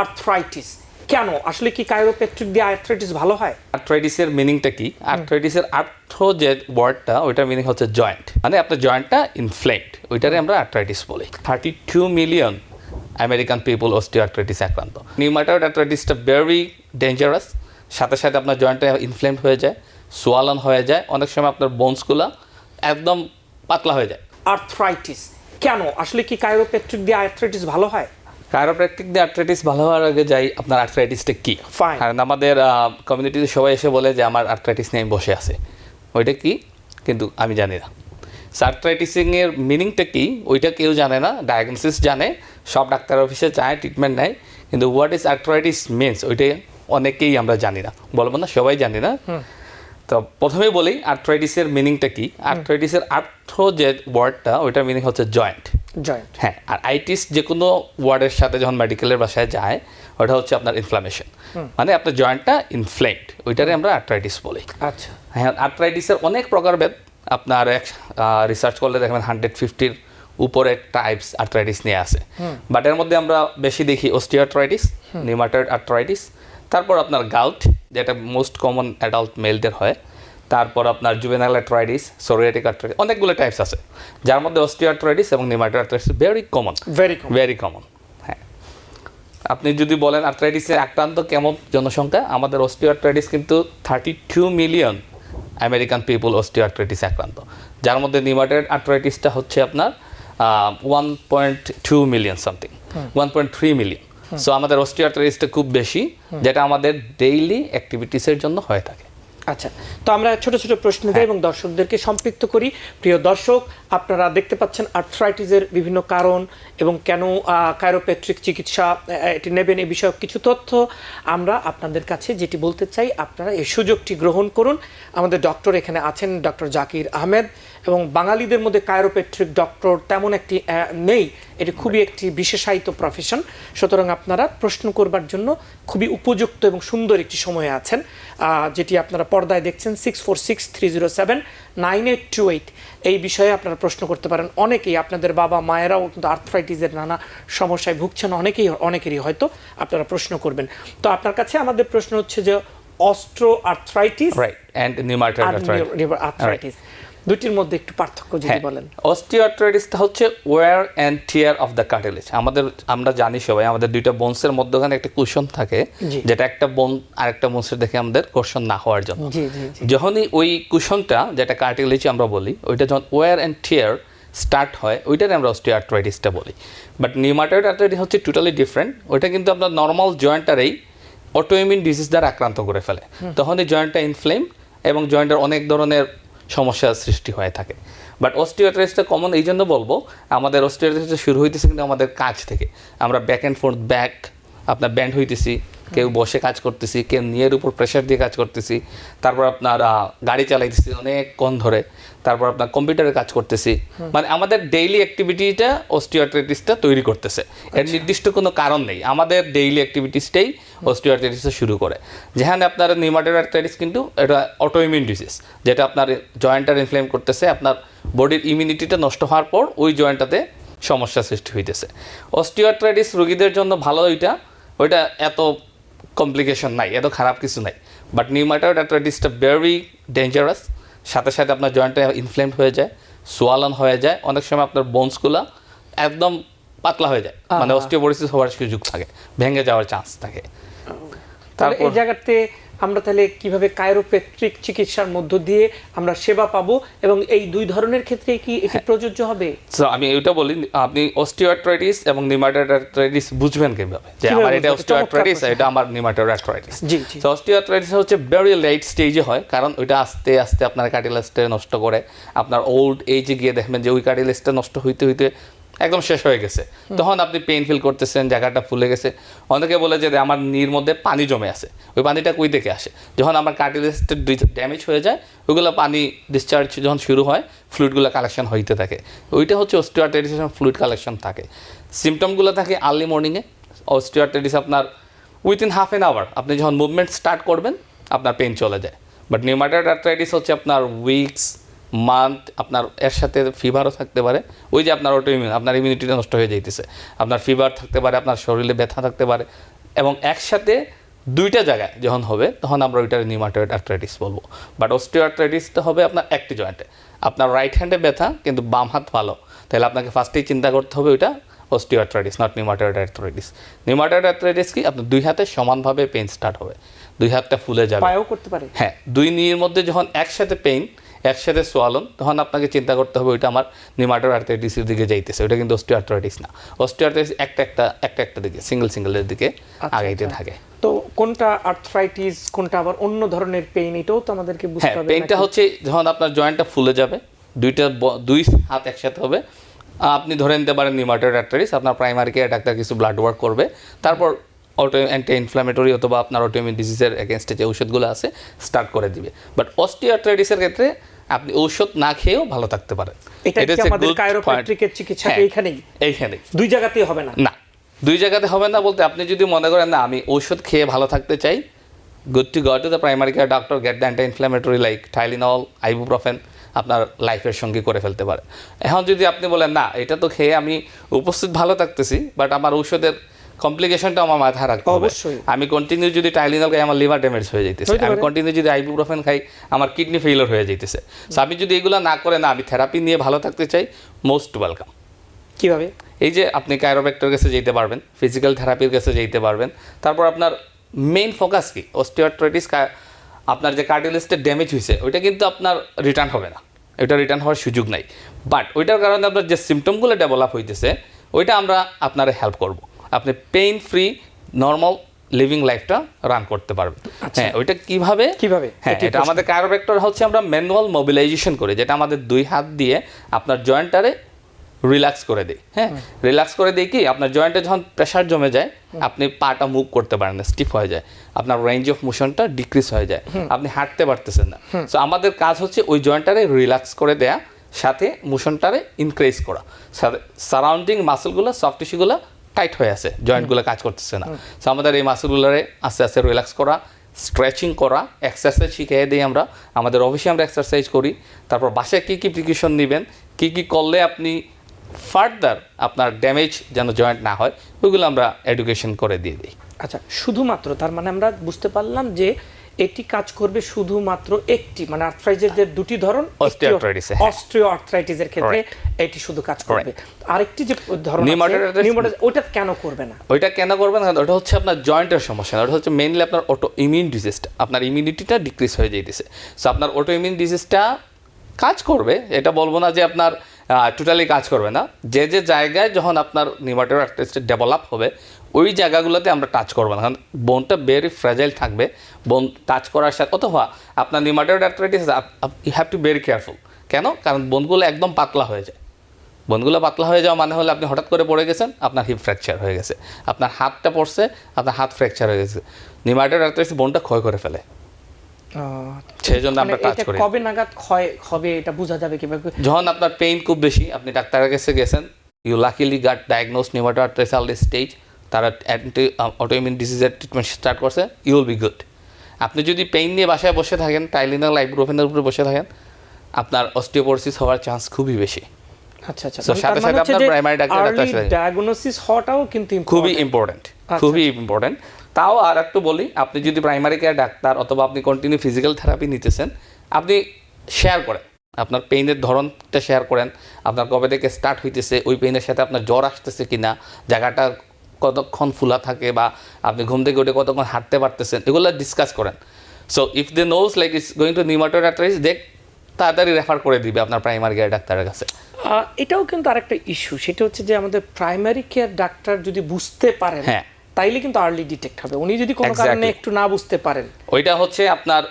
Arthritis কেন আসলে কি কাইরোপ্র্যাকটিক দিয়ে আর্থ্রাইটিস ভালো হয়? আর্থ্রাইটিসের মিনিংটা কি? আর্থ্রাইটিসের আর্থ্রো যে ওয়ার্ডটা ওইটার মিনিং হচ্ছে জয়েন্ট, মানে আপনার জয়েন্টটা ইনফ্লেমড, ওইটারে আমরা আর্থ্রাইটিস বলি। 32 মিলিয়ন আমেরিকান পিপল অস্টিওআর্থ্রাইটিস আক্রান্ত। নিউমাটয়েড আর্থ্রাইটিসটা ভেরি ডেঞ্জারাস, সাথে সাথে আপনার জয়েন্টটা ইনফ্লেমড হয়ে যায়, সোয়ালন হয়ে যায়, অনেক সময় আপনার বোনসগুলো একদম পাতলা হয়ে যায়। আর্থ্রাইটিস কেন আসলে কি কাইরোপ্র্যাকটিক দিয়ে আর্থ্রাইটিস ভালো হয়? কাইরোপ্র্যাকটিক দিয়ে আর্থ্রাইটিস ভালো হওয়ার আগে যাই আপনার আর্থ্রাইটিসটা কি। Fine. কারণ আমাদের কমিউনিটিতে সবাই এসে বলে যে আমার আর্থ্রাইটিস নিয়ে আমি বসে আছে, ওইটা কি কিন্তু আমি জানি না। আর্থ্রাইটিসিংয়ের মিনিংটা কি ওইটা কেউ জানে না, ডায়াগনোসিস জানে, সব ডাক্তার অফিসে যায় ট্রিটমেন্ট নেয়, কিন্তু হোয়াট ইজ আর্থ্রাইটিস মিনস ওইটাই অনেকেই আমরা জানি না, বলবো না সবাই জানি না। তো প্রথমেই বলি আর্থ্রাইটিসের মিনিংটা কি। আর্থ্রাইটিসের আর্থ্রো যে ওয়ার্ডটা ওইটার মিনিং হচ্ছে জয়েন্ট। জয়েন্ট, হ্যাঁ, আর আইটিস যে কোনো ওয়ার্ডের সাথে যখন মেডিকেলের বাসায় যায় ওটা হচ্ছে আপনার ইনফ্লামেশন, মানে আপনার জয়েন্টটা ইনফ্লেমড, ওইটারে আমরা আর্থ্রাইটিস বলি। আচ্ছা, হ্যাঁ, আর্থ্রাইটিসের অনেক প্রকারভেদ আপনার রিসার্চ করলে দেখবেন 150-র উপরে টাইপস আর্থ্রাইটিস নিয়ে আসে, বাট এর মধ্যে আমরা বেশি দেখি অস্টিওআর্থ্রাইটিস, নিউমাটয়েড আর্থ্রাইটিস, তারপর আপনার গাউট যেটা মোস্ট কমন অ্যাডাল্ট মেলদের হয়, তারপর আপনার জুভেনাইল আর্থ্রাইটিস, সোরিয়াটিক আর্থ্রাইটিস, অনেকগুলো টাইপস আছে, যার মধ্যে অস্টিওআর্থ্রাইটিস এবং rheumatoid arthritis very common, very common. হ্যাঁ, আপনি যদি বলেন আর্থ্রাইটিসে আক্রান্ত কেমন জনসংখ্যা, আমাদের অস্টিওআর্থ্রাইটিস কিন্তু 32 মিলিয়ন আমেরিকান পিপল অস্টিওআর্থ্রাইটিস আক্রান্ত, যার মধ্যে নিউমাটয়েড আর্থ্রাইটিসটা হচ্ছে আপনার 1.2 মিলিয়ন সামথিং, 1.3 মিলিয়ন। সো আমাদের অস্টিওআর্থ্রাইটিসটা খুব বেশি, যেটা আমাদের ডেইলি অ্যাক্টিভিটিসের জন্য হয়ে থাকে। আচ্ছা, তো আমরা ছোট ছোট প্রশ্ন দিই এবং দর্শকদেরকে সম্পৃক্ত করি। প্রিয় দর্শক, আপনারা দেখতে পাচ্ছেন আর্থ্রাইটিসের বিভিন্ন কারণ এবং কেন কাইরোপ্র্যাকটিক চিকিৎসা এটি নেবেন, এই বিষয়ে কিছু তথ্য আমরা আপনাদের কাছে যেটি বলতে চাই, আপনারা এই সুযোগটি গ্রহণ করুন। আমাদের ডক্টর এখানে আছেন, ডক্টর জাকির আহমেদ, এবং বাঙালিদের মধ্যে কাইরোপ্র্যাকটিক ডক্টর তেমন একটি নেই, এটি খুবই একটি বিশেষায়িত প্রফেশন। সুতরাং আপনারা প্রশ্ন করবার জন্য খুবই উপযুক্ত এবং সুন্দর একটি সময়ে আছেন, যেটি আপনারা পর্দায় দেখছেন 6463079828। এই বিষয়ে আপনারা প্রশ্ন করতে পারেন। অনেকেই আপনাদের বাবা মায়েরাও কিন্তু আর্থ্রাইটিসের নানা সমস্যায় ভুগছেন, অনেকেরই হয়তো আপনারা প্রশ্ন করবেন। তো আপনার কাছে আমাদের প্রশ্ন হচ্ছে যে osteo arthritis and rheumatoid arthritis দুটির মধ্যে একটু পার্থক্য যদি বলেন। অস্টিওআর্থ্রাইটিসটা হচ্ছে wear and tear of the cartilage. আমরা জানি সবাই আমাদের দুইটা বোনসের মধ্যখানে একটা কুশন থাকে, যেটা একটা বোন আরেকটা বোনসের দেখে আমাদের কোশন না হওয়ার জন্য। যখনই ওই কুশনটা যেটা কার্টিলেজ আমরা বলি, ওইটা যখন ওয়্যার অ্যান্ড টিয়ার স্টার্ট হয় ওইটারে আমরা অস্টিওআর্থ্রাইটিসটা বলি। বাট নিউমাটয়েড আর্থ্রাইটিস হচ্ছে টোটালি ডিফারেন্ট, ওইটা কিন্তু আপনার নর্মাল জয়েন্টটারেই অটোইমিউন ডিজিজ দ্বারা আক্রান্ত করে ফেলে, তখনই জয়েন্টটা ইনফ্লেম এবং জয়েন্টের অনেক ধরনের সমস্যার সৃষ্টি হয়ে থাকে। বাট অস্টিওআর্থ্রাইটিসটা কমন এই জন্য বলবো, আমাদের অস্টিওআর্থ্রাইটিস শুরু হইতেছে কিন্তু আমাদের কাজ থেকে, আমরা ব্যাক অ্যান্ড ফোর্থ ব্যাক আপনার ব্যান্ড হইতেছি, কেউ বসে কাজ করতেছি, কেউ নিয়ের উপর প্রেশার দিয়ে কাজ করতেছি, তারপর আপনার গাড়ি চালাইতেছি অনেকক্ষণ ধরে, তারপর আপনার কম্পিউটারে কাজ করতেছি, মানে আমাদের ডেইলি অ্যাক্টিভিটিটা অস্টিওআর্থ্রাইটিসটা তৈরি করতেছে। এর নির্দিষ্ট কোনো কারণ নেই, আমাদের ডেইলি অ্যাক্টিভিটিসটাই অস্টিওআর্থ্রাইটিসটা শুরু করে। যেখানে আপনার নিউমাটয়েড আর্থ্রাইটিস কিন্তু এটা অটোইমিউন ডিজিজ, যেটা আপনার জয়েন্টটা ইনফ্লেম করতেছে, আপনার বডির ইমিউনিটিটা নষ্ট হওয়ার পর ওই জয়েন্টটাতে সমস্যা সৃষ্টি হইতেছে। অস্টিওআর্থ্রাইটিস রোগীদের জন্য ভালো, ওইটা এত কমপ্লিকেশন নাই, এত খারাপ কিছু নাই। বাট নিউমাটয়েড আর্থ্রাইটিসটা ভেরি ডেঞ্জারাস, সাথে সাথে আপনার জয়েন্টটা ইনফ্লেমড হয়ে যায়, সোয়ালন হয়ে যায়, অনেক সময় আপনার বোনসগুলো একদম পাতলা হয়ে যায়, মানে অস্টিওপোরোসিস হওয়ার সুযোগ থাকে, ভেঙে যাওয়ার চান্স থাকে। তাহলে এই জায়গাতে আমরা তাহলে কিভাবে কাইরোপ্র্যাকটিক চিকিৎসার মধ্য দিয়ে আমরা সেবা পাবো, এবং এই দুই ধরনের ক্ষেত্রে কি এটি প্রযোজ্য হবে? আমি এটা বলি, আপনি অস্টিওআর্থ্রাইটিস এবং নিউমাটয়েড আর্থ্রাইটিস বুঝবেন কিভাবে, যে আমার এটা অস্টিওআর্থ্রাইটিস, এটা আমার নিউমাটয়েড আর্থ্রাইটিস। তো অস্টিওআর্থ্রাইটিস হচ্ছে ভেরি লেট স্টেজে হয়, কারণ ওইটা আস্তে আস্তে আপনার কার্টিলেজটা নষ্ট করে, আপনার ওল্ড এজে গিয়ে দেখবেন যে ওই কার্টিলেজটা নষ্ট হইতে হইতে একদম শেষ হয়ে গেছে, তখন আপনি পেইন ফিল করতেছেন, জায়গাটা ফুলে গেছে। অনেকে বলে যে আমার নীর মধ্যে পানি জমে আছে, ওই পানিটা কই থেকে আসে? যখন আমার কার্টিলেজটা ড্যামেজ হয়ে যায়, ওইগুলো পানি ডিসচার্জ যখন শুরু হয়, ফ্লুইডগুলো কালেকশন হইতে থাকে, ওইটা হচ্ছে অস্টিওআর্থ্রাইটিস, ফ্লুইড কালেকশন থাকে। সিমটমগুলো থাকে আর্লি মর্নিংয়ে। অস্টিওআর্থ্রাইটিস আপনার উইথিন হাফ অ্যান আওয়ার আপনি যখন মুভমেন্ট স্টার্ট করবেন আপনার পেইন চলে যায়। বাট নিউমাটয়েড আর্থ্রাইটিস হচ্ছে আপনার উইকস, মান্থ, আপনার এর সাথে ফিভারও থাকতে পারে, ওই যে আপনার অটোইমিউন, আপনার ইমিউনিটিটা নষ্ট হয়ে যাইতেছে, আপনার ফিভার থাকতে পারে, আপনার শরীরে ব্যথা থাকতে পারে, এবং একসাথে দুইটা জায়গায় যখন হবে তখন আমরা ওইটার নিউমাটয়েড আর্থ্রাইটিস বলবো। বাট অস্টিওআর্থ্রাইটিসটা হবে আপনার একটি জয়েন্টে, আপনার রাইট হ্যান্ডে ব্যথা কিন্তু বাম হাত ভালো, তাহলে আপনাকে ফার্স্টেই চিন্তা করতে হবে ওইটা অস্টিওআর্থ্রাইটিস, নট নিউমাটয়েড আর্থ্রাইটিস। নিউমাটয়েড আর্থ্রাইটিস কি আপনার দুই হাতে সমানভাবে পেইন স্টার্ট হবে, দুই হাতটা ফুলে যাবে, পায়েও করতে পারে। হ্যাঁ, দুই নির মধ্যে যখন একসাথে পেইন একসাথে সোয়ালন তখন আপনাকে চিন্তা করতে হবে ওইটা আমার নিউমাটয়েড আর্থ্রাইটিসের দিকে যাইতেছে, ওইটা কিন্তু অস্টিওআর্থ্রাইটিস না। অস্টিওআর্থ্রাইটিস একটা দিকে সিঙ্গেলের দিকে আগাইতে থাকে। তো কোনটা আর্থ্রাইটিস কোনটা আবার অন্য ধরনের পেইন, এটাও তো আমাদেরকে বুঝতে হ্যাঁ, হবে। পেইনটা হচ্ছে যখন আপনার জয়েন্টটা ফুলে যাবে, দুই হাত একসাথে হবে, আপনি ধরে নিতে পারেন নিউমাটয়েড আর্থ্রাইটিস। আপনার প্রাইমারি কেয়ার ডাক্তার কিছু ব্লাড ওয়ার্ক করবে, তারপর অ্যান্টি ইনফ্লামেটরি অথবা আপনার অটোইমিউন ডিজিজের এগেনস্টে যে ঔষধগুলো আছে স্টার্ট করে দিবে। বাট অস্টিওআর্থ্রাইটিসের ক্ষেত্রে আপনি ঔষধ না খেয়েও ভালো থাকতে পারেন। এটা কি আমাদের কাইরোপ্র্যাকটিকের চিকিৎসা এইখানেই দুই জায়গাতেই হবে না? না, দুই জায়গাতে হবে না বলতে আপনি যদি মনে করেন না আমি ঔষধ খেয়ে ভালো থাকতে চাই, good to go to the primary care doctor, get the anti inflammatory like Tylenol, ibuprofen, আপনার লাইফের সঙ্গে করে ফেলতে পারে। এখন যদি আপনি বলেন না এটা তো খেয়ে আমি উপস্থিত ভালো থাকতেছি, বাট আমার ঔষধের কমপ্লিকেশনটা আমার মাথায় রাখতে হবে। আমি কন্টিনিউ যদি টাইলিনল খাই আমার লিভার ড্যামেজ হয়ে যাইতেছে, আমি কন্টিনিউ যদি আইবুপ্রোফেন খাই আমার কিডনি ফেইলিওর হয়ে যাইতেছে। সো আমি যদি এগুলো না করে না আমি থেরাপি নিয়ে ভালো থাকতে চাই, মোস্ট ওয়েলকাম। কিভাবে? এই যে আপনি কাইরোপ্র্যাক্টরের কাছে যেতে পারবেন, ফিজিক্যাল থেরাপির কাছে যেতে পারবেন। তারপর আপনার মেইন ফোকাস কি অস্টিওআর্থ্রাইটিস, আপনার যে কার্টিলেজটা ড্যামেজ হয়েছে ওইটা কিন্তু আপনার রিটার্ন হবে না, ওইটা রিটার্ন হওয়ার সুযোগ নাই। বাট ওইটার কারণে আপনার যে সিমটমগুলো ডেভেলপ হইতেছে ওইটা আমরা আপনারা হেল্প করব, আপনি পেইন ফ্রি নর্মাল লিভিং লাইফটা রান করতে পারবেন। হ্যাঁ, ওইটা কিভাবে? হ্যাঁ, এটা আমাদের কাইরোপ্র্যাক্টর হচ্ছে আমরা ম্যানুয়াল মোবিলাইজেশন করি, যেটা আমাদের দুই হাত দিয়ে আপনার জয়েন্টারে রিল্যাক্স করে দিই। হ্যাঁ, রিল্যাক্স করে দিই কি আপনার জয়েন্টে যখন প্রেশার জমে যায় আপনি পাটা মুভ করতে পারেন না, স্টিফ হয়ে যায়, আপনার রেঞ্জ অফ মোশনটা ডিক্রিজ হয়ে যায়, আপনি হাঁটতে পারতেছেন না। সো আমাদের কাজ হচ্ছে ওই জয়েন্টটারে রিল্যাক্স করে দেয়া, সাথে মোশনটারে ইনক্রিজ করা, সারাউন্ডিং মাসেলগুলো সফট টিস্যুগুলো টাইট হয়ে আছে, জয়েন্টগুলো কাজ করতেছে না। সো আমাদের এই মাসেলগুলোরে আস্তে আস্তে রিল্যাক্স করা, স্ট্রেচিং করা, এক্সারসাইজ শিখিয়ে দিই আমরা, আমাদের অফিসে আমরা এক্সারসাইজ করি। তারপর বাসায় কী কী প্রিকশন নেবেন, কী কী করলে আপনি ফার্দার আপনার ড্যামেজ যেন জয়েন্ট না হয় ওইগুলো আমরা এডুকেশন করে দিয়ে দিই। আচ্ছা, শুধুমাত্র তার মানে আমরা বুঝতে পারলাম যে এটি কাজ করবে শুধুমাত্র একটি মানে আর্থ্রাইটিসের দুটি ধরন, অস্টিওআর্থ্রাইটিসের ক্ষেত্রে এটি শুধু কাজ করবে। আরেকটি যে ধরন নিউমাটয়েড, ওটা কেন করবে না? ওইটা কেন করবে না? ওটা হচ্ছে আপনার জয়েন্টের সমস্যা না, ওটা হচ্ছে মেইনলি আপনার অটো ইমিউন ডিজিজটা, আপনার ইমিউনিটিটা ডিক্রিজ হয়ে যাইতেছে। সো আপনার অটো ইমিউন ডিজিজটা কাজ করবে, এটা বলবো না যে আপনার টোটালি কাজ করবে না। যে যে জায়গায় যখন আপনার নিউমাটয়েড আর্থ্রাইটিস ডেভেলপ হবে ওই জায়গাগুলোতে আমরা টাচ করবো না, কারণ বোনটা ভেরি ফ্র্যাজাইল থাকবে। বোন টাচ করার সাথে অথবা আপনার rheumatoid arthritis you have to very careful. কেন? কারণ বোনগুলো একদম পাতলা হয়ে যায়। বোনগুলো পাতলা হয়ে যাওয়া মানে হলে আপনি হঠাৎ করে পড়ে গেছেন, আপনার হিপ ফ্র্যাকচার হয়ে গেছে, আপনার হাতটা পড়ছে, আপনার হাত ফ্র্যাকচার হয়ে গেছে। নিউমাটয়েড আর্থ্রাইটিস বোনটা ক্ষয় করে ফেলে, সেই জন্য আমরা টাচ করি। কবে নাগাদ ক্ষয় হবে এটা বোঝা যাবে কিভাবে? যখন আপনার পেইন খুব বেশি, আপনি ডাক্তারের কাছে গেছেন, you luckily got diagnose rheumatoid arthritis early stage, তারা অটোইমিউন ডিজিজের ট্রিটমেন্ট স্টার্ট করছে, ইউ উইল বি গুড। আপনি যদি পেইন নিয়ে বাসায় বসে থাকেন, টাইলিনল আইবুপ্রোফেনের উপরে বসে থাকেন, আপনার অস্টিওপোরোসিস হওয়ার চান্স খুবই বেশি। আচ্ছা আচ্ছা, সাথে সাথে আপনার প্রাইমারি ডাক্তার ডায়াগনোসিস হওয়াটাও কিন্তু খুবই ইম্পর্টেন্ট, খুবই ইম্পর্টেন্ট। তাও আর একটু বলি, আপনি যদি প্রাইমারি কেয়ার ডাক্তার অথবা আপনি কন্টিনিউ ফিজিক্যাল থেরাপি নিতেছেন, আপনি শেয়ার করেন আপনার পেইনের ধরনটা, শেয়ার করেন আপনার কবে থেকে স্টার্ট হইতেছে, ওই পেইনের সাথে আপনার জ্বর আসতেছে কিনা, জায়গাটা কতক্ষণ ফুলা থাকে, বা আপনি ঘুম থেকে উঠে কতক্ষণ হাঁটতে পারতেছেন, এগুলো ডিসকাস করেন। So if they knows like it's going to rheumatoid arthritis, দেখ তাড়াতাড়ি রেফার করে দিবে আপনার প্রাইমারি কেয়ার ডাক্তারের কাছে। এটাও কিন্তু আরেকটা ইস্যু, সেটা হচ্ছে যে আমাদের প্রাইমারি কেয়ার ডাক্তার যদি বুঝতে পারেন, হ্যাঁ, তাইলে কিন্তু আর্লি ডিটেক্ট হবে। উনি যদি কোনো কারণে একটু না বুঝতে পারেন, ওইটা হচ্ছে আপনার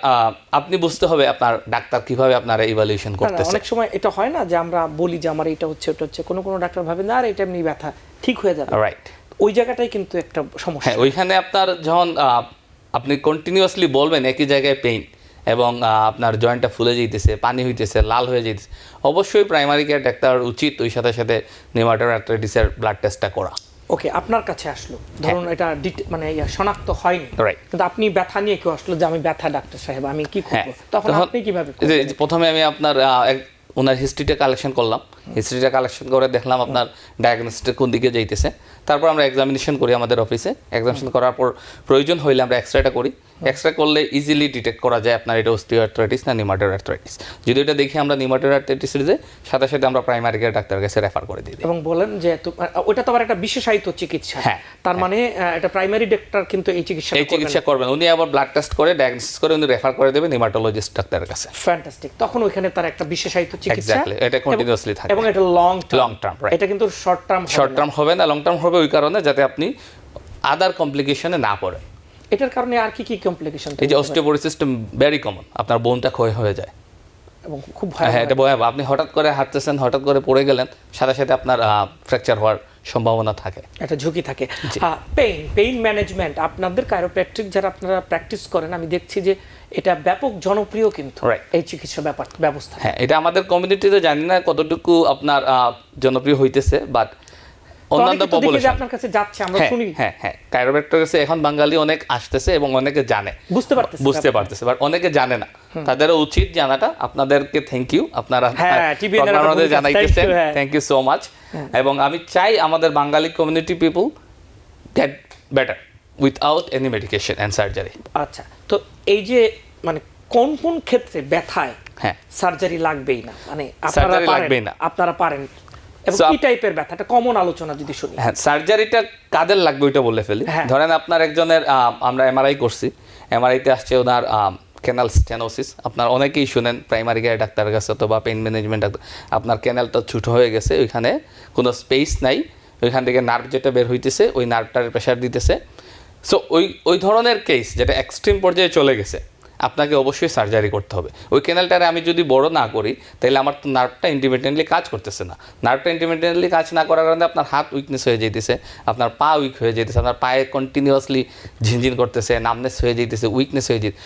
আপনি বুঝতে হবে আপনার ডাক্তার কিভাবে আপনার ইভালুয়েশন করতেছে। অনেক সময় এটা হয় না যে আমরা বলি যে আমার এটা হচ্ছে ওটা হচ্ছে, কোনো ডাক্তার ভাবে না আর এটা এমনি ব্যথা ঠিক হয়ে যাবে, রাইট। ওই জায়গাটাই কিন্তু একটা সমস্যা। হ্যাঁ, ওইখানে আপনার যখন আপনি কন্টিনিউয়াসলি বলবেন একই জায়গায় পেইন এবং আপনার জয়েন্টটা ফুলে যেতেছে, পানি হইতেছে, লাল হয়ে যেতেছে, অবশ্যই প্রাইমারি কেয়ার ডাক্তার উচিত ওই সাথে সাথে নিউমাটয়েড আর্থ্রাইটিসের ব্লাড টেস্টটা করা। ওকে, আপনার কাছে আসলো, ধরুন এটা মানে শনাক্ত হয়নি, কিন্তু আপনি ব্যথা নিয়ে কেউ আসলো যে আমি ব্যথা ডাক্তার সাহেব আমি কি করব, তখন আপনি কিভাবে? প্রথমে আমি আপনার ওনার হিস্ট্রিটা কালেকশন করলাম, হিস্ট্রিটা কালেকশন করে দেখলাম আপনার ডায়াগনোসিসটা কোন দিকে যাইতেছে। তারপর আমরা এক্সামিনেশন করি আমাদের অফিসে, এক্সামিনেশন করার পর প্রয়োজন হইলে আমরা এক্সরেটা করি। এক্সরে করলে ইজিলি ডিটেক্ট করা যায় আপনার এটা অস্টিওআর্থ্রাইটিস না নিউমাটোয়েড আর্থ্রাইটিস। যদি এটা দেখি আমরা নিউমাটোয়েড আর্থ্রাইটিসের সাথে সাথে আমরা প্রাইমারি কেয়ার ডাক্তারের কাছে রেফার করে দিই। এবং বলেন যে ওটা তো আবার একটা বিশেষায়িত চিকিৎসা, হ্যাঁ, তার মানে এটা প্রাইমারি ডাক্তার কিন্তু এই চিকিৎসা করবেন, উনি আবার ব্লাড টেস্ট করে ডায়াগনোসিস করে উনি রেফার করে দেবেন নিউমাটোলজিস্ট ডাক্তারের কাছে। ফ্যান্টাস্টিক। তখন ওইখানে তার একটা বিশেষায়িত চিকিৎসা, এক্স্যাক্টলি, এটা কন্টিনিউয়াসলি থাকে এবং এটা লং টার্ম, এটা কিন্তু শর্ট টার্ম হবে না, লং টার্ম হবে ওই কারণে যাতে আপনি আদার কমপ্লিকেশনে না পড়েন। এটার কারণে আর কি কমপ্লিকেশন? এই যে অস্টিওপোরোসিস ভেরি কমন, আপনার বোনটা ক্ষয় হয়ে যায় এবং খুব হ্যাঁ, এটা ভয়াবহ। আপনি হঠাৎ করে হাঁটতেছেন, হঠাৎ করে পড়ে গেলেন, সাথে সাথে আপনার ফ্র্যাকচার হওয়ার সম্ভাবনা থাকে, একটা ঝুঁকি থাকে। পেইন ম্যানেজমেন্ট আপনাদের কাইরোপ্র্যাকটিক যারা আপনারা প্র্যাকটিস করেন, আমি দেখছি যে এটা ব্যাপক জনপ্রিয় কিন্তু এই চিকিৎসা ব্যবস্থা। হ্যাঁ, এটা আমাদের কমিউনিটিতে জানি না কতটুকু আপনার জনপ্রিয় হইতেছে, বাট অন্যান্য পপুলেশন আপনার কাছে যাচ্ছে আমরা শুনি। হ্যাঁ, কাইরোপ্র্যাক্টর কাছে এখন বাঙালি অনেক আসতেছে এবং অনেকে জানে, বুঝতে পারতেছে, বাট অনেকে জানে না। তাদেরও উচিত জানাটা। আপনাদেরকে থ্যাংক ইউ, আপনারা আমাদের জানাইতেছেন, থ্যাংক ইউ সো মাচ। এবং আমি চাই আমাদের Bangali community people get better without any medication and surgery. আচ্ছা, তো এই যে মানে কোন কোন ক্ষেত্রে ব্যথায় সার্জারি লাগবেই না, মানে আপনারা পারেন এবং কি টাইপের ব্যথাটা কমন আলোচনা যদি শুনি? হ্যাঁ, সার্জারিটা কাদের লাগবে ওইটা বলে ফেলি। ধরেন আপনার একজনের আমরা এমআরআই করছি, এমআরআইতে আসছে ওনার ক্যানাল স্টেনোসিস। আপনার অনেকেই শুনেন প্রাইমারি কেয়ার ডাক্তারের কাছে অথবা পেইন ম্যানেজমেন্ট ডাক্তার, আপনার ক্যানালটা ছোট হয়ে গেছে, ওইখানে কোনো স্পেস নাই, ওইখান থেকে নার্ভ যেটা বের হইতেছে ওই নার্ভটার প্রেশার দিতেছে। সো ওই ধরনের কেস যেটা এক্সট্রিম পর্যায়ে চলে গেছে, আপনাকে অবশ্যই সার্জারি করতে হবে। ওই ক্যানেলটারে আমি যদি বড় না করি তাহলে আমার তো নার্ভটা ইন্ডিপেন্ডেন্টলি কাজ করতেছে না। নার্ভটা ইন্ডিপেন্ডেন্টলি কাজ না করার কারণে আপনার হাত উইকনেস হয়ে যেতেছে, আপনার পা উইক হয়ে যেতেছে, আপনার পায়ে কন্টিনিউয়াসলি ঝিনঝিন করতেছে, নামনেস হয়ে যেতেছে, উইকনেস হয়ে যেতে,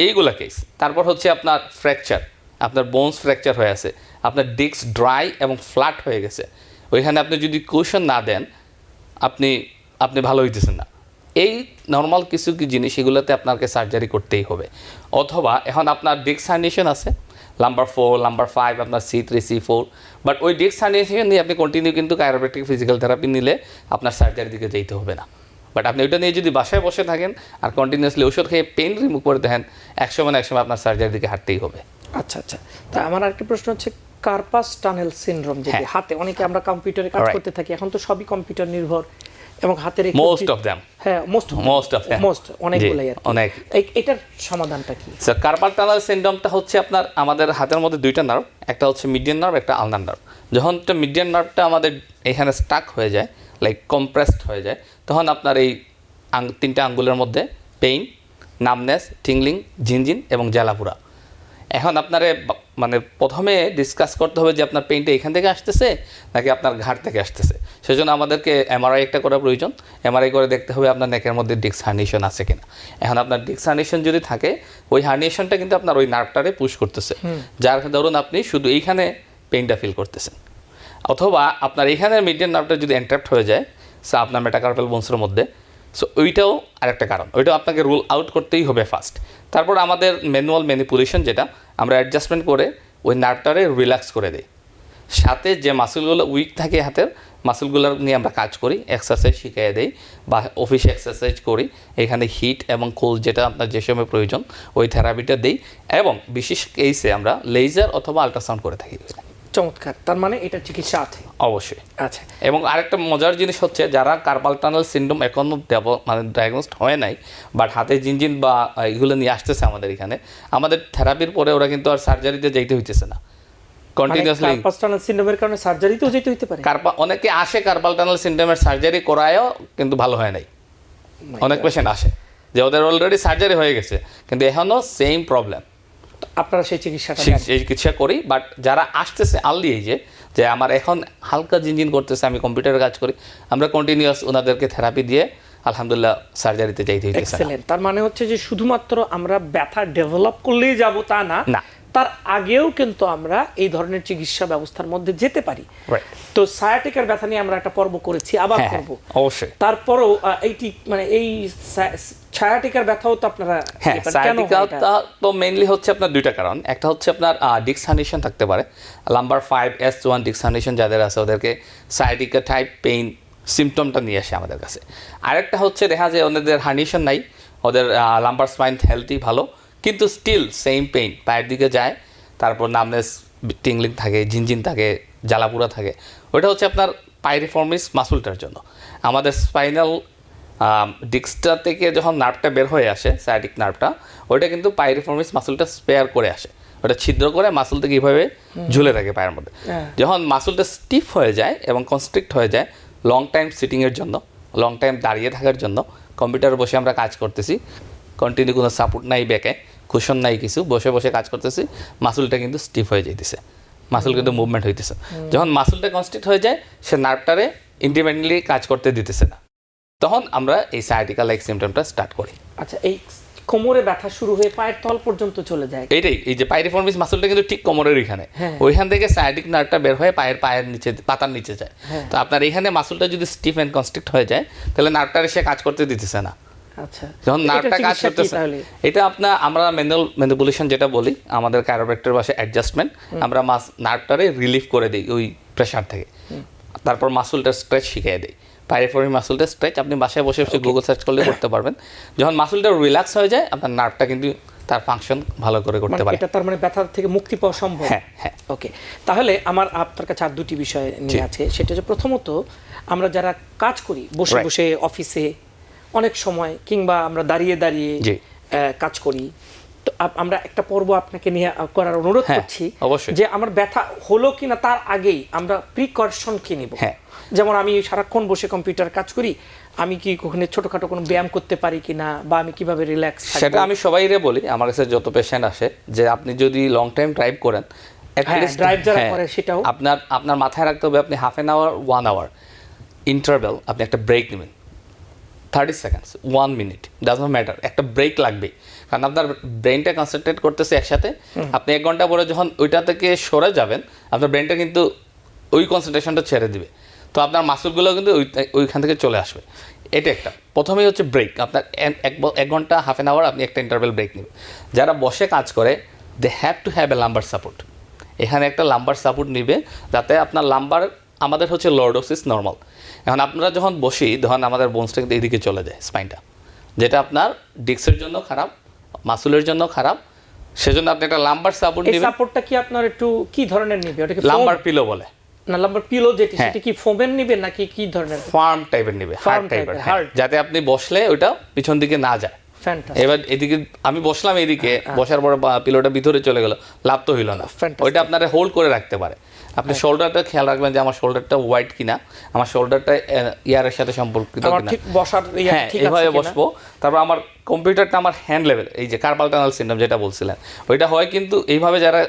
এইগুলা কেস। তারপর হচ্ছে আপনার ফ্র্যাকচার, আপনার বোনস ফ্র্যাকচার হয়ে আছে, আপনার ডিস্ক ড্রাই এবং ফ্ল্যাট হয়ে গেছে, ওইখানে আপনি যদি কুশন না দেন আপনি ভালো হইতেছেন না। এই নর্মাল কিছু জিনিস এগুলোতে আপনাকে সার্জারি করতেই হবে। অথবা এখন আপনার ডিস্ক হার্নিয়েশন আছে নাম্বার 4, নাম্বার 5, আপনার C3, C4, বাট ওই ডিস্ক হার্নিয়েশন নিয়ে আপনি কন্টিনিউ কিন্তু কাইরোপ্র্যাকটিক ফিজিক্যাল থেরাপি নিলে আপনার সার্জারির দিকে যেতে হবে না। বাট আপনি ওইটা নিয়ে যদি বাসায় বসে থাকেন আর কন্টিনিউয়াসলি ওষুধ খেয়ে পেইন রিমুভ করে দেখেন, একসময় আপনার সার্জারির দিকে হাঁটতেই হবে। আচ্ছা, তা আমার আরেকটা প্রশ্ন হচ্ছে কার্পাস টানেল সিনড্রোম, যেটি হাতে অনেকে আমরা কম্পিউটারে কাজ করতে থাকি, এখন তো সবই কম্পিউটার নির্ভর এবং হাতের মোস্ট অফ देम, হ্যাঁ মোস্ট অনেকগুলাই আর অনেক। এটার সমাধানটা কি? স্যার, কার্পাস টানেল সিনড্রোমটা হচ্ছে আপনার আমাদের হাতের মধ্যে দুইটা নার্ভ, একটা হচ্ছে মিডিয়ান নার্ভ, একটা আলনার নার্ভ। যখন একটা মিডিয়ান নার্ভটা আমাদের এখানে স্টাক হয়ে যায়, লাইক কম্প্রেসড হয়ে যায়, তখন আপনার এই তিনটা আঙ্গুলের মধ্যে পেইন, নামনেস, টিংলিং, ঝিনঝিন এবং জ্বালাপুরা। এখন আপনারে মানে প্রথমে ডিসকাস করতে হবে যে আপনার পেইনটা এখান থেকে আসতেছে নাকি আপনার ঘাড় থেকে আসতেছে। সেজন্য আমাদেরকে এমআরআই একটা করা প্রয়োজন। এমআরআই করে দেখতে হবে আপনার নেকের মধ্যে ডিস্ক হার্নিয়েশন আছে কিনা। এখন আপনার ডিস্ক হার্নিয়েশন যদি থাকে, ওই হার্নিয়েশনটা কিন্তু আপনার ওই নার্ভটারে পুশ করতেছে, যার ধরুন আপনি শুধু এইখানে পেইনটা ফিল করতেছেন। অথবা আপনার এইখানে মিডিয়ান নার্ভটা যদি এন্ট্রাপ্ট হয়ে যায় আপনার মেটাকার্পাল বোনসের মধ্যে, সো ওইটাও আরেকটা কারণ, ওইটাও আপনাকে রুল আউট করতেই হবে ফার্স্ট। তারপর আমাদের ম্যানুয়াল ম্যানিপুলেশন, যেটা আমরা অ্যাডজাস্টমেন্ট করে ওই নার্ভটারে রিল্যাক্স করে দিই। সাথে যে মাসেলগুলো উইক থাকে হাতের মাসেলগুলো নিয়ে আমরা কাজ করি, এক্সারসাইজ শিখিয়ে দেই বা অফিসে এক্সারসাইজ করি, এখানে হিট এবং কোল্ড যেটা আপনার যে সময় প্রয়োজন ওই থেরাপিটা দিই। এবং বিশেষ কেসে আমরা লেজার অথবা আল্ট্রাসাউন্ড করে থাকি। চমৎকার, তার মানে এটা চিকিৎসা আছে অবশ্যই। আচ্ছা, এবং আরেকটা মজার জিনিস হচ্ছে যারা কার্পাল টানেল সিনড্রোম এখনও মানে ডায়াগনোসড হয় নাই, বাট হাতে জিনজিন বা এগুলো নিয়ে আসতেছে আমাদের এখানে, আমাদের থেরাপির পরে ওরা কিন্তু আর সার্জারিতে যাইতে হইতেছে না, কন্টিনিউয়াসলি কার্পাল টানেল সিনড্রোমের কারণে সার্জারিতেও যেতে হইতে পারে। অনেকে আসে কার্পাল টানেল সিনড্রোমের সার্জারি করায়ও কিন্তু ভালো হয় নাই। অনেক পেশেন্ট আসে যে ওদের অলরেডি সার্জারি হয়ে গেছে কিন্তু এখনও সেম প্রবলেম। আপনারা সেই চিকিৎসা করি, বাট যারা আসতেছে আর্লি এজে যে আমার এখন হালকা জিনজিন করতেছে, আমি কম্পিউটারে কাজ করি, আমরা কন্টিনিউয়াস ওনাদেরকে থেরাপি দিয়ে আলহামদুলিল্লাহ সার্জারিতে যাইতে হইতেছে। এক্সেলেন্ট। তার মানে হচ্ছে যে শুধুমাত্র আমরা ব্যথা ডেভেলপ করলেই যাব তা না, তার আগেও কিন্তু আমরা এই ধরনের চিকিৎসা ব্যবস্থার মধ্যে যেতে পারি। Right. তো সায়াটিকার ব্যথা নিয়ে আমরা একটা পর্ব করেছি, আবার হ্যাঁ, করব অবশ্যই। তারপরও এইটি মানে এই সায়াটিকার ব্যথাও তো আপনারা হ্যাঁ, কেন হয় সায়াটিকাটা এটা? তো মেইনলি হচ্ছে আপনার দুইটা কারণ। একটা হচ্ছে আপনার ডিস্ক হার্নিয়েশন থাকতে পারে, লাম্বার 5S1 ডিস্ক হার্নিয়েশন যাদের আছে ওদেরকে সায়াটিকা টাইপ পেইন সিমটমটা নিয়ে আসে আমাদের কাছে। আরেকটা হচ্ছে দেখা যায় ওদের হার্নিয়েশন নাই, ওদের লাম্বার স্পাইন হেলদি ভালো, কিন্তু স্টিল সেম পেইন, পায়ের দিকে যায়, তারপর নামনেস টিংলিং থাকে, ঝিনঝিন থাকে, জ্বালাপুরা থাকে। ওইটা হচ্ছে আপনার পাইরিফর্মিস মাসুলটার জন্য। আমাদের স্পাইনাল ডিস্কটা থেকে যখন নার্ভটা বের হয়ে আসে, সায়াটিক নার্ভটা, ওইটা কিন্তু পাইরিফর্মিস মাসুলটা স্পেয়ার করে আসে, ওটা ছিদ্র করে মাসুল থেকে এইভাবে ঝুলে থাকে পায়ের মধ্যে। যখন মাসুলটা স্টিফ হয়ে যায় এবং কনস্ট্রিক্ট হয়ে যায় লং টাইম সিটিংয়ের জন্য, লং টাইম দাঁড়িয়ে থাকার জন্য, কম্পিউটারে বসে আমরা কাজ করতেছি, কন্টিনিউ কোনো সাপোর্ট নাই, ব্যাকে কুশন নাই, কিছু বসে বসে কাজ করতেছি, মাসুলটা কিন্তু স্টিফ হয়ে যাইতেছে, মাসুল কিন্তু মুভমেন্ট হইতেছে। যখন মাসুলটা কনস্ট্রিক্ট হয়ে যায়, সে নার্ভটারে ইন্ডিপেন্ডেন্টলি কাজ করতে দিতেছে না, তখন আমরা এই সায়াটিকা লাইক সিমটমটা স্টার্ট করি। আচ্ছা, এই কোমরে ব্যথা শুরু হয়ে পায়ের তল পর্যন্ত চলে যায়। এইটাই, এই যে পাইরিফর্মিস মাসুলটা কিন্তু ঠিক কোমরের এখানে, ওইখান থেকে সায়াটিক নার্ভটা বের হয়ে পায়ের নিচে, পাতার নিচে যায়। তো আপনার এখানে মাসুলটা যদি স্টিফ এন্ড কনস্ট্রিক্ট হয়ে যায়, তাহলে নার্ভটা সে কাজ করতে দিতেছে না। আচ্ছা, যখন নার্ভটা কাজ করতেছে, এটা আপনার আমরা ম্যানিপুলেশন যেটা বলি, আমাদের কাইরোপ্র্যাক্টর ভাষায় অ্যাডজাস্টমেন্ট, আমরা নার্ভটারে রিলিফ করে দিই ওই প্রেশার থেকে, তারপর মাসুলটা স্ট্রেচ শিখিয়ে দিই। পাইরিফর্মিস মাসুলটা স্ট্রেচ আপনি বাসায় বসে বসে গুগল সার্চ করলে করতে পারবেন। যখন মাসুলটা রিল্যাক্স হয়ে যায়, আপনার নার্ভটা কিন্তু তার ফাংশন ভালো করে করতে পারে। এটা তার মানে ব্যথা থেকে মুক্তি পাওয়া সম্ভব। হ্যাঁ, হ্যাঁ। ওকে, তাহলে আমার আপনার কাছে আর দুটি বিষয় নিয়ে আছে। সেটা হচ্ছে, প্রথমত আমরা যারা কাজ করি বসে বসে অফিসে অনেক সময়, কিংবা আমরা দাঁড়িয়ে দাঁড়িয়ে কাজ করি, তো আমরা একটা পর্ব আপনাকে নিয়ে করার অনুরোধ করছি যে আমার ব্যথা হলো কিনা তার আগেই আমরা প্রিকশন কি নিব। যেমন আমি সারাক্ষণ বসে কম্পিউটার কাজ করি, আমি কি কখনো ছোটখাটো কোনো ব্যায়াম করতে পারি কিনা, বা আমি কিভাবে রিল্যাক্স থাকব? সেটা আমি সবাইরে বলি, আমার কাছে যত পেশেন্ট আসে, যে আপনি যদি লং টাইম ড্রাইভ করেন, ড্রাইভ যারা করে সেটাও আপনার মাথায় রাখতে হবে, আপনি half an hour 1 hour interval আপনি একটা ব্রেক নেবেন, 30 seconds, 1 minute, does not matter, একটা ব্রেক লাগবেই। কারণ আপনার ব্রেনটা কনসেন্ট্রেট করতেছে একসাথে, আপনি 1 ঘন্টা পরে যখন ওইটা থেকে সরে যাবেন, আপনার ব্রেনটা কিন্তু ওই কনসেন্ট্রেশনটা ছেড়ে দিবে, তো আপনার মাসুলগুলো কিন্তু ওইখান থেকে চলে আসবে। এটা একটা, প্রথমেই হচ্ছে ব্রেক। আপনার 1 ঘন্টা, হাফ অ্যান আওয়ার আপনি একটা ইন্টারভ্যাল ব্রেক নেবেন। যারা বসে কাজ করে, they have to have a lumbar support. এখানে একটা লাম্বার সাপোর্ট নিবে, যাতে আপনার লাম্বার, আমাদের হচ্ছে লর্ডোসিস নর্মাল। এখন আপনারা যখন বসি, তখন আমাদের বোনসটা কিন্তু এইদিকে চলে যায়, স্পাইনটা, যেটা আপনার ডিস্কের জন্য খারাপ, মাসুলের জন্য খারাপ। সেজন্য আপনি একটা লাম্বার সাপোর্ট নেবেন। এই সাপোর্টটা কি আপনার একটু কি ধরনের নেবে? ওটা কি লাম্বার পিলো বলে না? লাম্বার পিলো যেটা, সেটা কি ফোমের নেবেন নাকি কি ধরনের? ফার্ম টাইপের নেবে, হার্ড টাইপের, যাতে আপনি বসলে ওইটা পিছন দিকে না যায়। এবার এদিকে আমি বসলাম, এদিকে বসার পর পিলোটা ভিতরে চলে গেল, লাভ তো হইল না। ওইটা আপনারা হোল্ড করে রাখতে পারে। আপনি শোল্ডারটা খেয়াল রাখবেন যে আমার শোল্ডারটা ওয়াইড কিনা, আমার শোল্ডারটা ইয়ারের সাথে সম্পর্কিত কিনা, ঠিক বসার এইভাবে বসবো। তারপর আমার কম্পিউটারটা আমার হ্যান্ড লেভেল, এই যে কার্পাল টানেল সিনড্রোম যেটা বলছিলেন, ওইটা হয় কিন্তু এইভাবে, যারা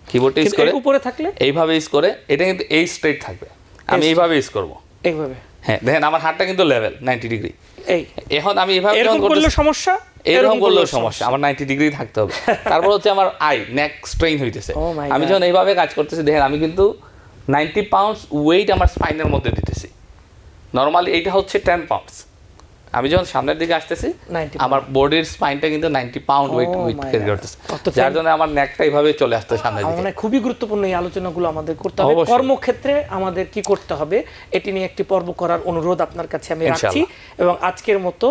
কিবোর্ডে ইউজ করে উপরে থাকলে এইভাবে ইউজ করে, এটা কিন্তু এই স্ট্রেট থাকবে, আমি এইভাবে ইউজ করবো, এইভাবে। হ্যাঁ, দেখেন আমার হাতটা কিন্তু লেভেল 90 ডিগ্রি। এখন আমি এইভাবে করলে সমস্যা, এরকম করলেও সমস্যা, আমার 90 ডিগ্রি থাকতে হবে। তারপর হচ্ছে আমার নেক স্ট্রেইন হইতেছে, আমি যখন এইভাবে কাজ করতেছি, দেখেন আমি কিন্তু 90 পাউন্ডস ওয়েট আমার স্পাইনের মধ্যে দিতেছি। নর্মালি এইটা হচ্ছে 10 পাউন্ডস, আমি যখন সামনের দিকে আসতেছি, আমার বডির স্পাইনটা কিন্তু 90 পাউন্ড ওয়েট ক্যারি করতেছে, যার জন্য আমার নেকটা এইভাবে চলে আসছে সামনের দিকে। মানে খুবই গুরুত্বপূর্ণ এই আলোচনাগুলো আমাদের করতে হবে। কর্মক্ষেত্রে আমাদের কি করতে হবে, এটি নিয়ে একটি পর্ব করার অনুরোধ আপনার কাছে আমি রাখছি, এবং আজকের মতো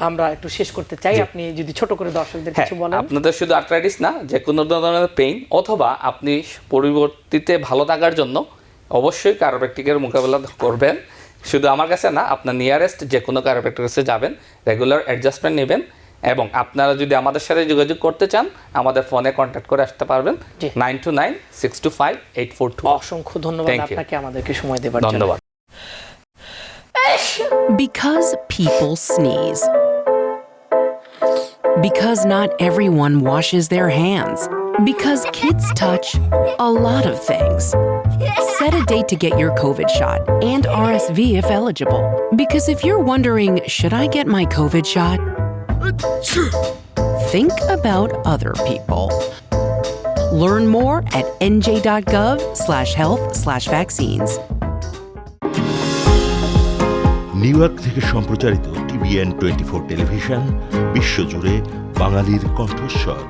আমরা একটু শেষ করতে চাই। আপনি যদি ছোট করে দর্শকদের কিছু বলেন। আপনাদের শুধু আর্থ্রাইটিস না, যে কোনো ধরনের পেইন, অথবা আপনি পরিবর্তিতে ভালো থাকার জন্য অবশ্যই কাইরোপ্র্যাকটিকের মোকাবেলা করবেন। শুধু আমার কাছে না, আপনার নিয়ারেস্ট যে কোনো কাইরোপ্র্যাক্টরের কাছে যাবেন, রেগুলার অ্যাডজাস্টমেন্ট নেবেন, এবং আপনারা যদি আমাদের সাথে যোগাযোগ করতে চান, আমাদের ফোনে কন্ট্যাক্ট করে আসতে পারবেন, 929-625-842। অসংখ্য ধন্যবাদ আপনাকে আমাদেরকে সময় দেওয়ার জন্য। ধন্যবাদ। Because people sneeze. Because not everyone washes their hands. Because kids touch a lot of things. Set a date to get your COVID shot and RSV if eligible. Because if you're wondering, should I get my COVID shot? Think about other people. Learn more at nj.gov/health/vaccines. New York থেকে সম্প্রচারিত TVN 24 television বিশ্বজুড়ে বাঙালির কণ্ঠস্বর।